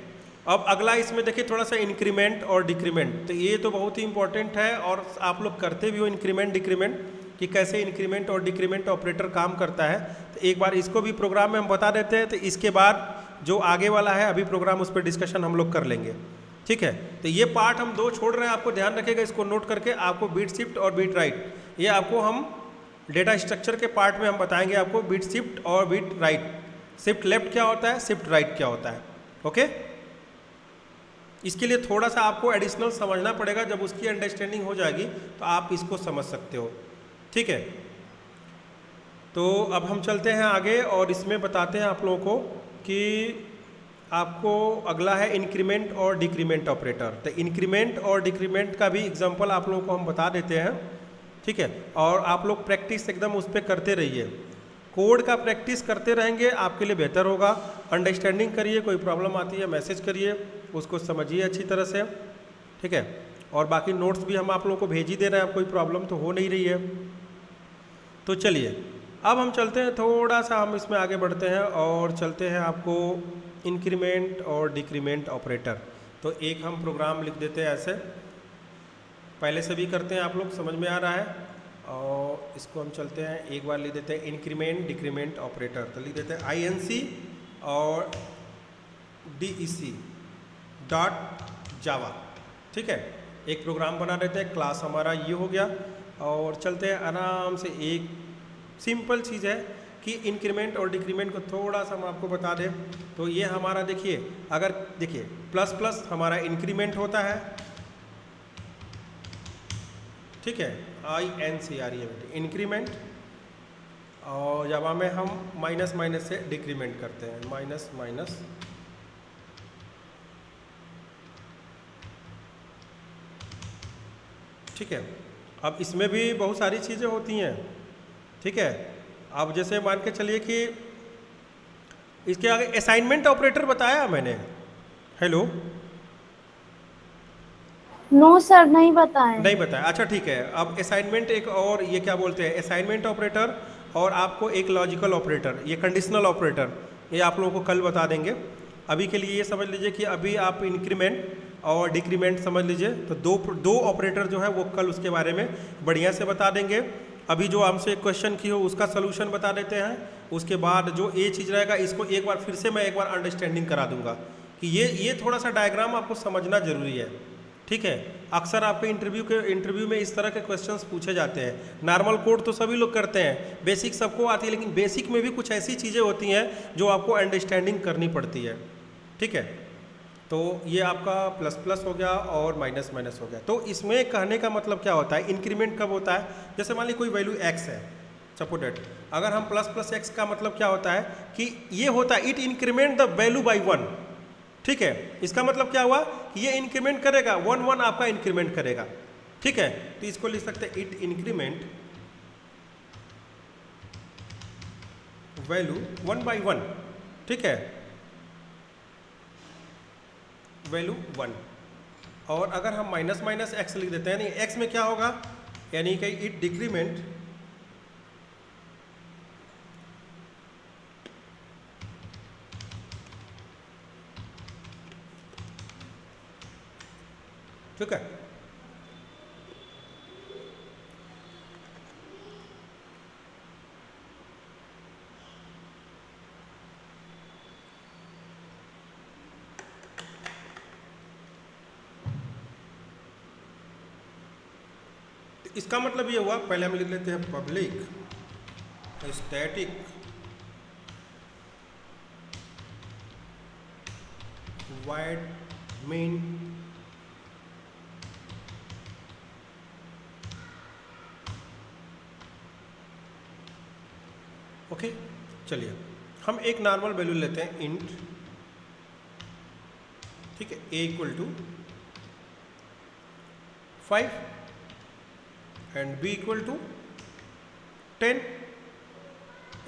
A: अब अगला इसमें देखिए थोड़ा सा इंक्रीमेंट और डिक्रीमेंट, तो ये तो बहुत ही इंपॉर्टेंट है और आप लोग करते भी हो इंक्रीमेंट डिक्रीमेंट कि कैसे इंक्रीमेंट और डिक्रीमेंट ऑपरेटर काम करता है। तो एक बार इसको भी प्रोग्राम में हम बता देते हैं, तो इसके बाद जो आगे वाला है अभी प्रोग्राम उस पर डिस्कशन हम लोग कर लेंगे, ठीक है। तो ये पार्ट हम 2 छोड़ रहे हैं, आपको ध्यान रखिएगा, इसको नोट करके आपको बीट शिफ्ट और बीट राइट, ये आपको हम डेटा स्ट्रक्चर के पार्ट में हम बताएंगे आपको बीट शिफ्ट और बीट राइट। शिफ्ट लेफ्ट क्या होता है, शिफ्ट राइट क्या होता है, ओके। इसके लिए थोड़ा सा आपको एडिशनल समझना पड़ेगा, जब उसकी अंडरस्टैंडिंग हो जाएगी तो आप इसको समझ सकते हो, ठीक है। तो अब हम चलते हैं आगे और इसमें बताते हैं आप लोगों को कि आपको अगला है इंक्रीमेंट और डिक्रीमेंट ऑपरेटर। तो इंक्रीमेंट और डिक्रीमेंट का भी एग्जांपल आप लोगों को हम बता देते हैं, ठीक है, और आप लोग प्रैक्टिस एकदम उस पर करते रहिए। कोड का प्रैक्टिस करते रहेंगे आपके लिए बेहतर होगा। अंडरस्टैंडिंग करिए, कोई प्रॉब्लम आती है मैसेज करिए, उसको समझिए अच्छी तरह से, ठीक है। और बाकी नोट्स भी हम आप लोगों को भेज ही दे रहे हैं, कोई प्रॉब्लम तो हो नहीं रही है। तो चलिए अब हम चलते हैं, थोड़ा सा हम इसमें आगे बढ़ते हैं और चलते हैं आपको इंक्रीमेंट और डिक्रीमेंट ऑपरेटर। तो एक हम प्रोग्राम लिख देते हैं ऐसे, पहले से भी करते हैं, आप लोग समझ में आ रहा है। और इसको हम चलते हैं, एक बार लिख देते हैं इंक्रीमेंट डिक्रीमेंट ऑपरेटर। तो लिख देते हैं INC और DEC डॉट जावा, ठीक है। एक प्रोग्राम बना देते हैं, क्लास हमारा ये हो गया। और चलते हैं आराम से, एक सिंपल चीज़ है कि इंक्रीमेंट और डिक्रीमेंट को थोड़ा सा हम आपको बता दें। तो ये हमारा देखिए, अगर देखिए प्लस प्लस हमारा इंक्रीमेंट होता है, ठीक है, INCRE इंक्रीमेंट, और जब में हम माइनस माइनस से डिक्रीमेंट करते हैं, माइनस माइनस, ठीक है। अब इसमें भी बहुत सारी चीज़ें होती हैं, ठीक है। अब जैसे मान के चलिए कि इसके आगे असाइनमेंट ऑपरेटर बताया मैंने, हेलो,
B: नो सर, नहीं बताएं।
A: नहीं बताया, अच्छा ठीक है। अब असाइनमेंट एक और ये क्या बोलते हैं, असाइनमेंट ऑपरेटर, और आपको एक लॉजिकल ऑपरेटर, ये कंडीशनल ऑपरेटर, ये आप लोगों को कल बता देंगे। अभी के लिए ये समझ लीजिए कि अभी आप इंक्रीमेंट और डिक्रीमेंट समझ लीजिए, तो दो ऑपरेटर जो है वो कल उसके बारे में बढ़िया से बता देंगे। अभी जो हमसे एक क्वेश्चन की हो उसका सलूशन बता देते हैं, उसके बाद जो ये चीज़ रहेगा इसको एक बार फिर से मैं एक बार अंडरस्टैंडिंग करा दूंगा कि ये थोड़ा सा डायग्राम आपको समझना जरूरी है, ठीक है। अक्सर आपके इंटरव्यू में इस तरह के क्वेश्चंस पूछे जाते हैं। नॉर्मल कोड तो सभी लोग करते हैं, बेसिक सबको आती है, लेकिन बेसिक में भी कुछ ऐसी चीज़ें होती हैं जो आपको अंडरस्टैंडिंग करनी पड़ती है, ठीक है। तो ये आपका प्लस प्लस हो गया और माइनस माइनस हो गया। तो इसमें कहने का मतलब क्या होता है, इंक्रीमेंट कब होता है, जैसे मान लीजिए कोई वैल्यू x है, सपोज दैट, अगर हम प्लस प्लस एक्स का मतलब क्या होता है कि ये होता है it increment the value by 1, ठीक है। इसका मतलब क्या हुआ कि ये इंक्रीमेंट करेगा 1 1 आपका इंक्रीमेंट करेगा, ठीक है। तो इसको लिख सकते हैं इट इंक्रीमेंट वैल्यू 1 बाई 1, ठीक है, वैल्यू 1। और अगर हम माइनस माइनस एक्स लिख देते हैं, यानी एक्स में क्या होगा, यानी कि इट डिक्रीमेंट ठीक है। इसका मतलब ये हुआ, पहले हम लिख लेते हैं public static wide main okay. चलिए हम एक नॉर्मल वैल्यू लेते हैं इंट, ठीक है, a equal to 5 and b equal to 10।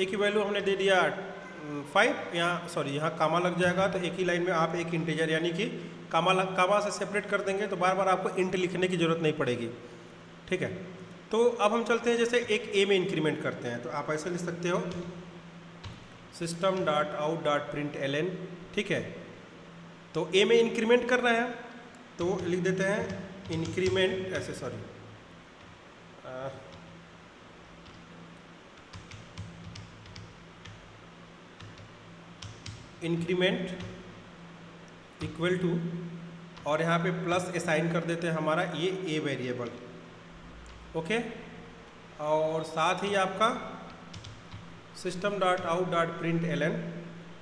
A: A की वैल्यू हमने दे दिया 5, यहाँ सॉरी यहाँ कामा लग जाएगा, तो एक ही लाइन में आप एक इंटीजर यानी कि कामा से सेपरेट कर देंगे, तो बार बार आपको इंट लिखने की जरूरत नहीं पड़ेगी, ठीक है। तो अब हम चलते हैं, जैसे एक ए में इंक्रीमेंट करते हैं, तो आप ऐसे लिख सकते हो system dot out dot print ln, ठीक है। तो ए में इंक्रीमेंट करना है तो लिख देते हैं इंक्रीमेंट, ऐसे सॉरी इंक्रीमेंट इक्वल टू, और यहाँ पे प्लस असाइन कर देते हैं हमारा ये ए वेरिएबल, ओके। और साथ ही आपका system dot out dot print ln,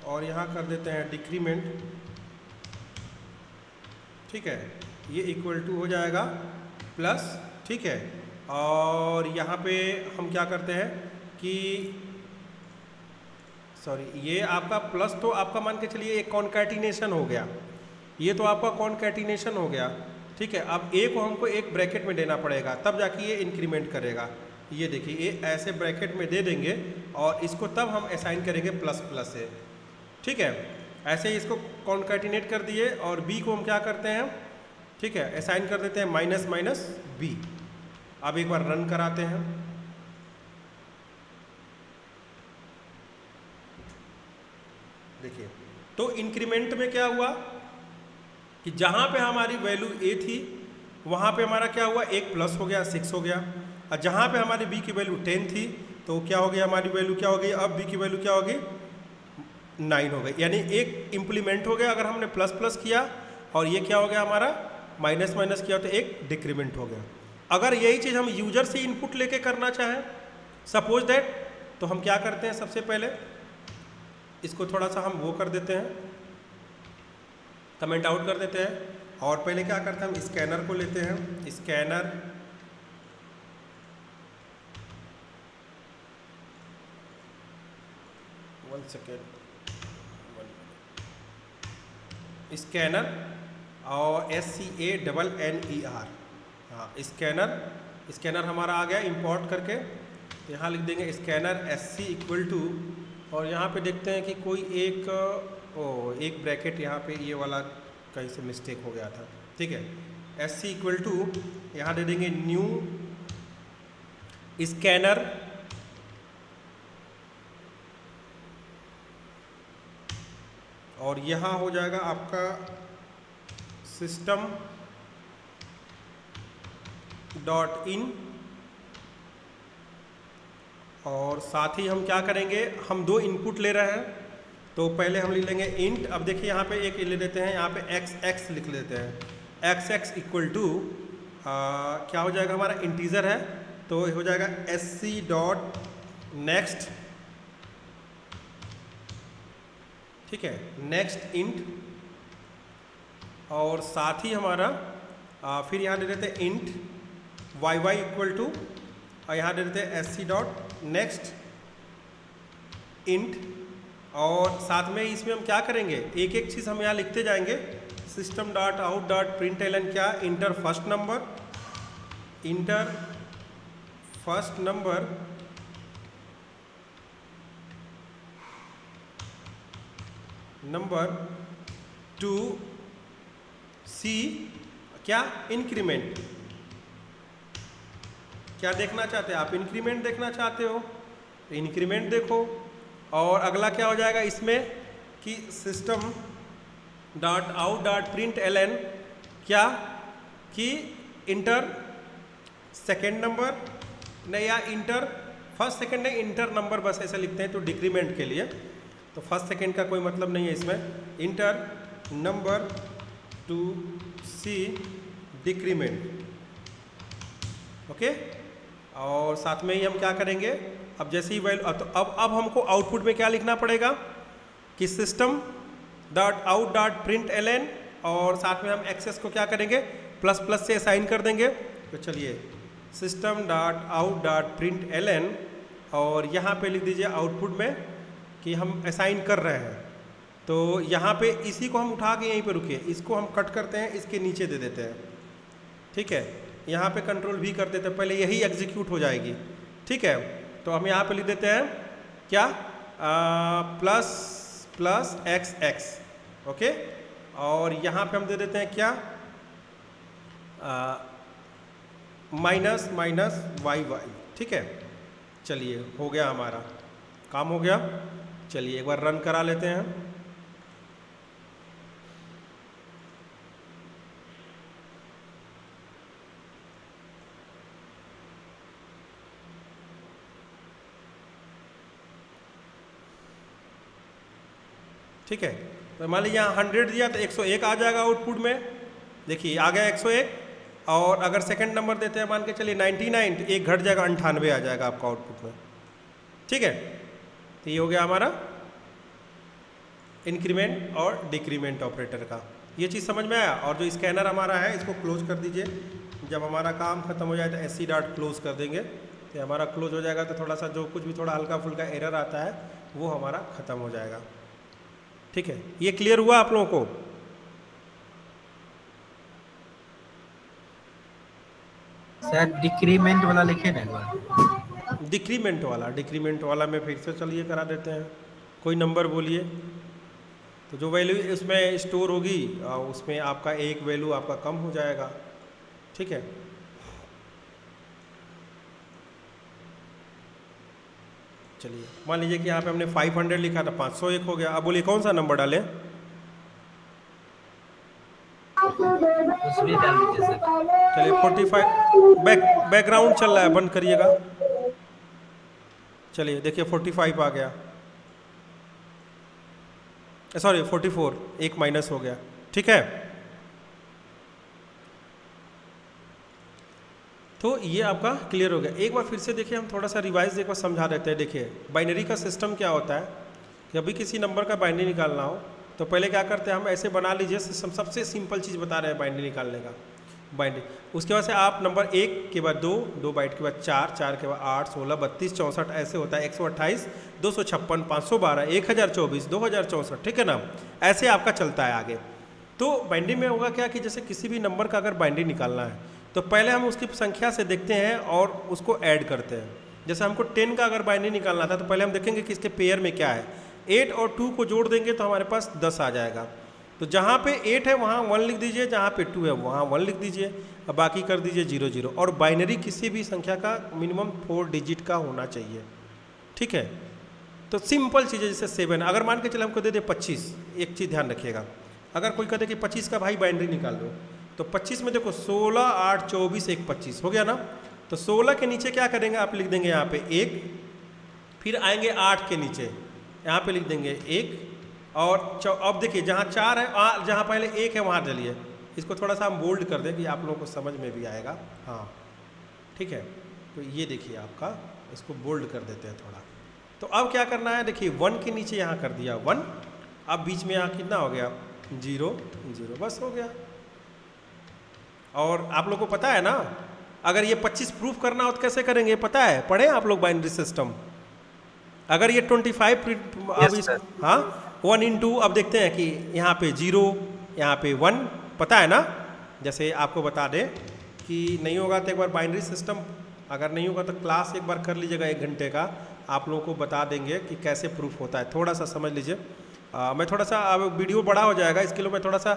A: और यहाँ कर देते हैं डिक्रीमेंट, ठीक है, ये इक्वल टू हो जाएगा प्लस, ठीक है। और यहाँ पे हम क्या करते हैं कि सॉरी, ये आपका प्लस तो आपका मान के चलिए एक कॉन्कैटिनेशन हो गया, ये तो आपका कॉन्कैटिनेशन हो गया, ठीक है। अब ए को हमको एक ब्रैकेट में देना पड़ेगा, तब जाके ये इंक्रीमेंट करेगा। ये देखिए, ये ऐसे ब्रैकेट में दे देंगे और इसको तब हम असाइन करेंगे प्लस प्लस से, ठीक है। ऐसे ही इसको कॉन्कैटिनेट कर दिए, और बी को हम क्या करते हैं, ठीक है, असाइन कर देते हैं माइनस माइनस बी। अब एक बार रन कराते हैं, देखिए, तो इंक्रीमेंट में क्या हुआ कि जहाँ पे हमारी वैल्यू ए थी वहाँ पे हमारा क्या हुआ, एक प्लस हो गया, 6 हो गया। और जहाँ पे हमारी बी की वैल्यू 10 थी तो क्या हो गया, हमारी वैल्यू क्या हो गई, अब बी की वैल्यू क्या होगी, 9 हो गई, यानी एक इम्प्लीमेंट हो गया अगर हमने प्लस प्लस किया, और ये क्या हो गया हमारा माइनस माइनस किया तो एक डिक्रीमेंट हो गया। अगर यही चीज़ हम यूजर से इनपुट लेके करना चाहें, सपोज दैट तो हम क्या करते हैं, सबसे पहले इसको थोड़ा सा हम वो कर देते हैं, कमेंट आउट कर देते हैं। और पहले क्या करते हैं, हम स्कैनर को लेते हैं, स्कैनर स्कैनर और SCANNER, हाँ स्कैनर हमारा आ गया इंपोर्ट करके। तो यहाँ लिख देंगे स्कैनर SC इक्वल टू, और यहाँ पे देखते हैं कि कोई एक ब्रैकेट यहाँ पे ये वाला कहीं से मिस्टेक हो गया था, ठीक है। SC इक्वल टू यहाँ दे देंगे न्यू स्कैनर और यहाँ हो जाएगा आपका सिस्टम डॉट इन। और साथ ही हम क्या करेंगे, हम दो इनपुट ले रहे हैं, तो पहले हम लिख लेंगे इंट। अब देखिए यहाँ पे एक ले लेते हैं, यहाँ पे XX लिख लेते हैं। XX इक्वल टू क्या हो जाएगा, हमारा इंटीजर है तो हो जाएगा SC डॉट नेक्स्ट, ठीक है, नेक्स्ट इंट। और साथ ही हमारा फिर यहाँ दे देते हैं इंट YY इक्वल टू, और यहाँ दे देते हैं SC डॉट नेक्स्ट इंट। और साथ में इसमें हम क्या करेंगे, एक एक चीज़ हम यहाँ लिखते जाएंगे। System dot out dot println क्या, enter first number, enter first number to see क्या, इंक्रीमेंट। क्या देखना चाहते हैं आप, इंक्रीमेंट देखना चाहते हो तो इंक्रीमेंट देखो। और अगला क्या हो जाएगा इसमें कि system dot out dot println क्या कि इंटर सेकेंड नंबर, नहीं या इंटर फर्स्ट सेकेंड नहीं, इंटर नंबर बस ऐसे लिखते हैं तो डिक्रीमेंट के लिए, तो फर्स्ट सेकेंड का कोई मतलब नहीं है इसमें। Inter number to C decrement, okay. और साथ में ही हम क्या करेंगे, अब जैसे ही वैल्यू, तो अब हमको आउटपुट में क्या लिखना पड़ेगा कि system dot out dot println, और साथ में हम एक्सेस को क्या करेंगे, प्लस प्लस से असाइन कर देंगे। तो चलिए system dot out dot println, और यहाँ पे लिख दीजिए आउटपुट में कि हम असाइन कर रहे हैं। तो यहाँ पे इसी को हम उठा के यहीं पे रुकिए, इसको हम कट करते हैं, इसके नीचे दे देते हैं, ठीक है। यहाँ पे कंट्रोल भी कर देते हैं, पहले यही एग्जीक्यूट हो जाएगी, ठीक है। तो हम यहाँ पे लिख देते हैं क्या, प्लस प्लस XX, ओके। और यहाँ पे हम दे देते हैं क्या, माइनस माइनस YY, ठीक है। चलिए हो गया, हमारा काम हो गया। चलिए एक बार रन करा लेते हैं। ठीक है, तो मान लीजिए यहाँ 100 दिया तो 101 आ जाएगा आउटपुट में, देखिए आ गया 101। और अगर सेकंड नंबर देते हैं मान के चलिए 99, तो एक घट जाएगा 98 आ जाएगा आपका आउटपुट में, ठीक है। तो ये हो गया हमारा इंक्रीमेंट और डिक्रीमेंट ऑपरेटर का, ये चीज़ समझ में आया। और जो स्कैनर हमारा है इसको क्लोज कर दीजिए, जब हमारा काम खत्म हो जाए तो SC डॉट क्लोज कर देंगे, तो हमारा क्लोज हो जाएगा। तो थोड़ा सा जो कुछ भी थोड़ा हल्का फुल्का एरर आता है वो हमारा ख़त्म हो जाएगा, ठीक है। ये क्लियर हुआ आप लोगों को?
D: सर डिक्रीमेंट वाला लिखे ना एक बार।
A: डिक्रीमेंट वाला में फिर से चलिए करा देते हैं। कोई नंबर बोलिए, तो जो वैल्यू इसमें स्टोर होगी उसमें आपका एक वैल्यू आपका कम हो जाएगा, ठीक है। चलिए मान लीजिए कि यहाँ पे हमने 500 लिखा था, 501 हो गया। अब बोलिए कौन सा नंबर डालें?
D: उसमें डाल दीजिए सर।
A: चलिए 45, बैकग्राउंड चल रहा है, बंद करिएगा। चलिए देखिए 45 आ गया, सॉरी 44, एक माइनस हो गया, ठीक है। तो ये आपका क्लियर हो गया। एक बार फिर से देखिए, हम थोड़ा सा रिवाइज एक बार समझा देते हैं। देखिए बाइनरी का सिस्टम क्या होता है कि अभी किसी नंबर का बाइनरी निकालना हो तो पहले क्या करते हैं हम, ऐसे बना लीजिए सिस्टम। सबसे सिंपल चीज़ बता रहे हैं बाइनरी निकालने का, बाइनरी। उसके बाद से आप नंबर 1 के बाद 2, 2 बाइट के बाद 4, 4 के बाद 8, 16, 32, 64 ऐसे होता है, 128, 256, 512, 1024, 2064, ठीक है ना। ऐसे आपका चलता है आगे। तो बाइनरी में होगा क्या कि जैसे किसी भी नंबर का अगर बाइनरी निकालना है तो पहले हम उसकी संख्या से देखते हैं और उसको ऐड करते हैं। जैसे हमको 10 का अगर बाइनरी निकालना था तो पहले हम देखेंगे कि इसके पेयर में क्या है। 8 और 2 को जोड़ देंगे तो हमारे पास 10 आ जाएगा। तो जहाँ पे 8 है वहाँ 1 लिख दीजिए, जहाँ पे 2 है वहाँ 1 लिख दीजिए, अब बाकी कर दीजिए 0 0। और बाइनरी किसी भी संख्या का मिनिमम 4 डिजिट का होना चाहिए, ठीक है। तो सिंपल चीज़ है, जैसे 7, अगर मान के चले हमको दे दे 25, एक चीज़ ध्यान रखिएगा, अगर कोई कहते कि 25 का भाई बाइनरी निकाल दो तो 25 में देखो 16, 8, 24, 1, 25 हो गया ना। तो 16 के नीचे क्या करेंगे, आप लिख देंगे यहाँ पे 1, फिर आएंगे 8 के नीचे, यहाँ पे लिख देंगे 1, और अब देखिए जहाँ 4 है, जहाँ पहले 1 है वहाँ डालिए। इसको थोड़ा सा हम बोल्ड कर दें कि आप लोगों को समझ में भी आएगा, हाँ ठीक है। तो ये देखिए आपका, इसको बोल्ड कर देते हैं थोड़ा। तो अब क्या करना है, देखिए 1 के नीचे यहाँ कर दिया 1, अब बीच में यहाँ कितना हो गया 0 0, बस हो गया। और आप लोग को पता है ना, अगर ये 25 प्रूफ करना हो तो कैसे करेंगे पता है, पढ़े आप लोग बाइनरी सिस्टम। अगर ये 25 अब
D: Yes, sir.
A: हाँ 1 into, अब देखते हैं कि यहाँ पे 0, यहाँ पे 1, पता है ना। जैसे आपको बता दें कि नहीं होगा तो एक बार बाइनरी सिस्टम, अगर नहीं होगा तो क्लास एक बार कर लीजिएगा 1 घंटे का, आप लोगों को बता देंगे कि कैसे प्रूफ होता है। थोड़ा सा समझ लीजिए। मैं थोड़ा सा, अब वीडियो बड़ा हो जाएगा इसके लिए मैं थोड़ा सा